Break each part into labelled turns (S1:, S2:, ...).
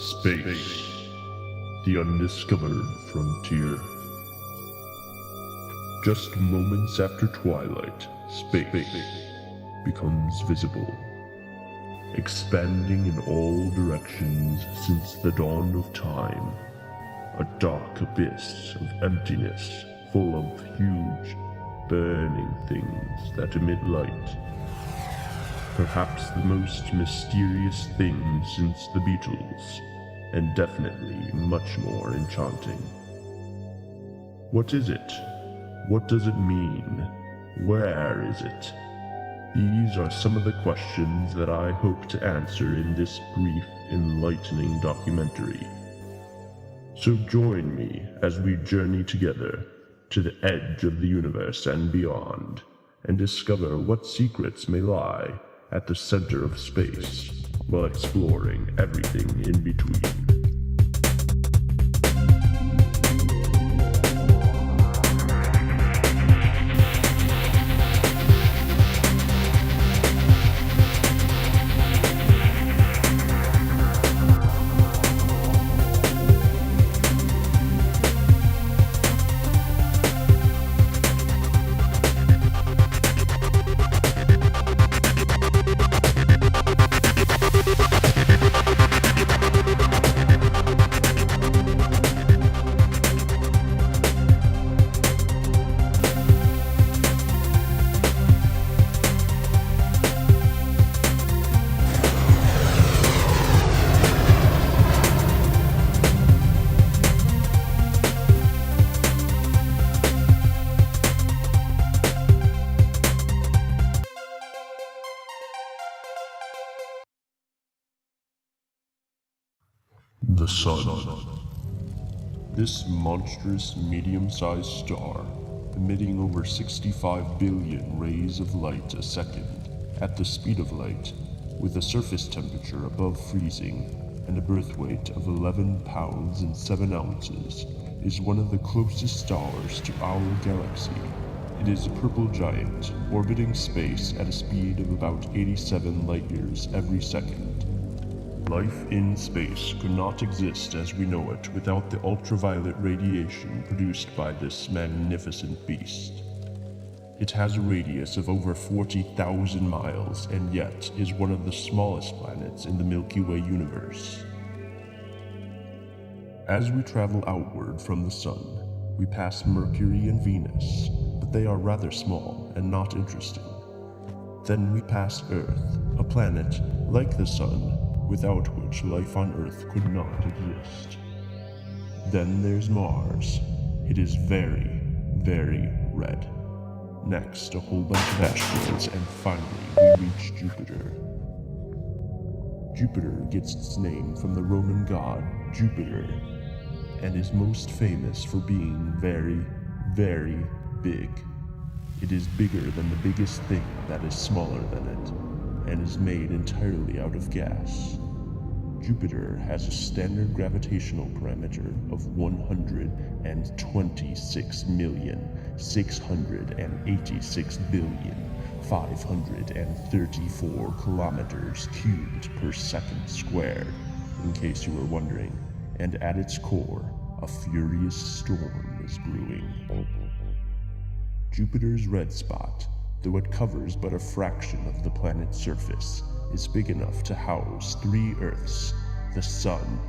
S1: Space, the undiscovered frontier. Just moments after twilight, space becomes visible, expanding in all directions since the dawn of time. A dark abyss of emptiness, full of huge, burning things that emit light. Perhaps the most mysterious thing since the Beatles, and definitely much more enchanting. What is it? What does it mean? Where is it? These are some of the questions that I hope to answer in this brief, enlightening documentary. So join me as we journey together to the edge of the universe and beyond, and discover what secrets may lie at the center of space, while exploring everything in between. The Sun. This monstrous, medium-sized star, emitting over 65 billion rays of light a second, at the speed of light, with a surface temperature above freezing, and a birth weight of 11 pounds and 7 ounces, is one of the closest stars to our galaxy. It is a purple giant, orbiting space at a speed of about 87 light-years every second. Life in space could not exist as we know it without the ultraviolet radiation produced by this magnificent beast. It has a radius of over 40,000 miles and yet is one of the smallest planets in the Milky Way universe. As we travel outward from the Sun, we pass Mercury and Venus, but they are rather small and not interesting. Then we pass Earth, a planet like the Sun, without which life on Earth could not exist. Then there's Mars. It is very, very red. Next, a whole bunch of asteroids, and finally we reach Jupiter. Jupiter gets its name from the Roman god Jupiter, and is most famous for being very, very big. It is bigger than the biggest thing that is smaller than it, and is made entirely out of gas. Jupiter has a standard gravitational parameter of 126,686,534 kilometers cubed per second squared, in case you were wondering, and at its core, a furious storm is brewing. Jupiter's red spot, though it covers but a fraction of the planet's surface, is big enough to house 3 Earths, the Sun,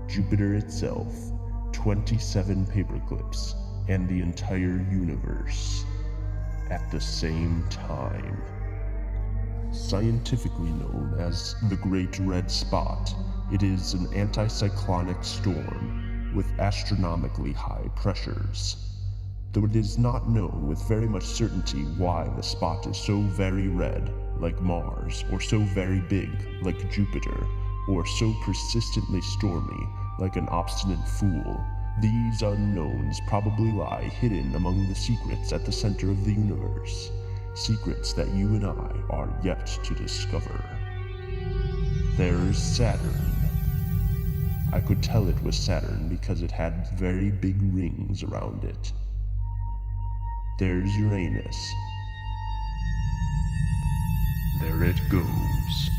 S1: Jupiter itself, 27 paperclips, and the entire universe at the same time. Scientifically known as the Great Red Spot, it is an anticyclonic storm with astronomically high pressures. Though it is not known with very much certainty why the spot is so very red, like Mars, or so very big, like Jupiter, or so persistently stormy, like an obstinate fool, these unknowns probably lie hidden among the secrets at the center of the universe, secrets that you and I are yet to discover. There's Saturn. I could tell it was Saturn because it had very big rings around it. There's Uranus. There it goes.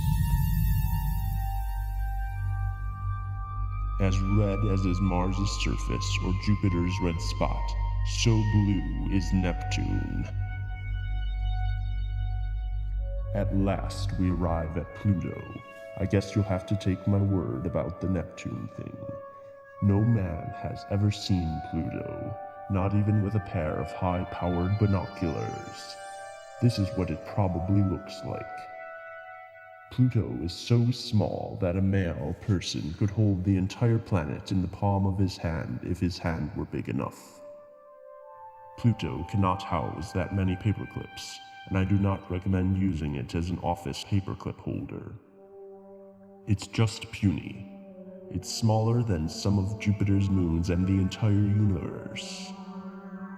S1: As red as is Mars's surface or Jupiter's red spot, so blue is Neptune. At last we arrive at Pluto. I guess you'll have to take my word about the Neptune thing. No man has ever seen Pluto, not even with a pair of high-powered binoculars. This is what it probably looks like. Pluto is so small that a male person could hold the entire planet in the palm of his hand if his hand were big enough. Pluto cannot house that many paperclips, and I do not recommend using it as an office paperclip holder. It's just puny. It's smaller than some of Jupiter's moons and the entire universe.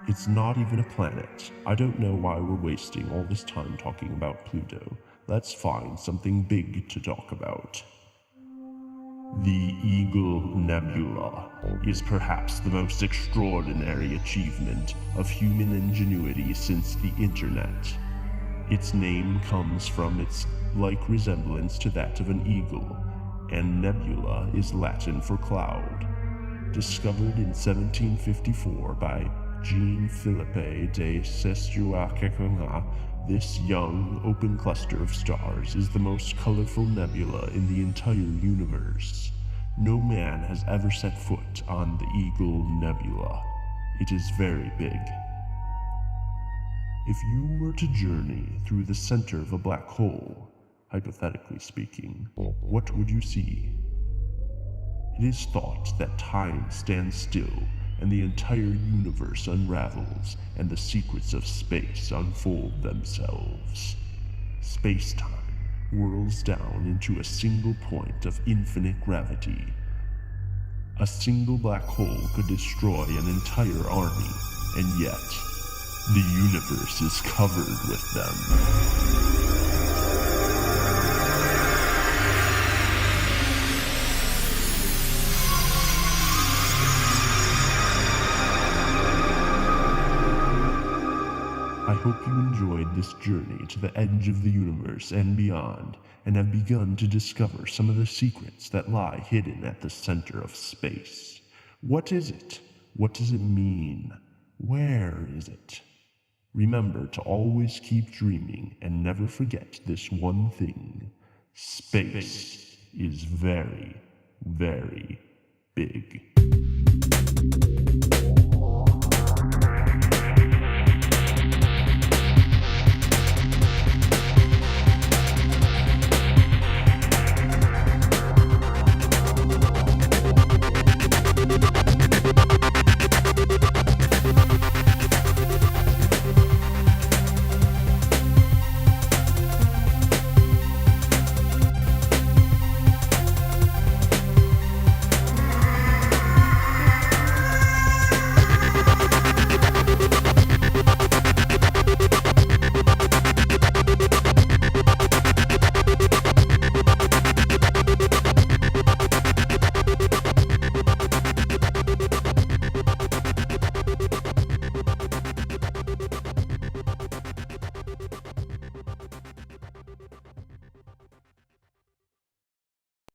S1: It's not even a planet. I don't know why we're wasting all this time talking about Pluto. Let's find something big to talk about. The Eagle Nebula is perhaps the most extraordinary achievement of human ingenuity since the internet. Its name comes from its like resemblance to that of an eagle, and nebula is Latin for cloud. Discovered in 1754 by Jean Philippe de Sestuac, this young, open cluster of stars is the most colorful nebula in the entire universe. No man has ever set foot on the Eagle Nebula. It is very big. If you were to journey through the center of a black hole, hypothetically speaking, what would you see? It is thought that time stands still and the entire universe unravels, and the secrets of space unfold themselves. Space-time whirls down into a single point of infinite gravity. A single black hole could destroy an entire army, and yet, the universe is covered with them. I hope you enjoyed this journey to the edge of the universe and beyond, and have begun to discover some of the secrets that lie hidden at the center of space. What is it? What does it mean? Where is it? Remember to always keep dreaming and never forget this one thing. Space is very, very big.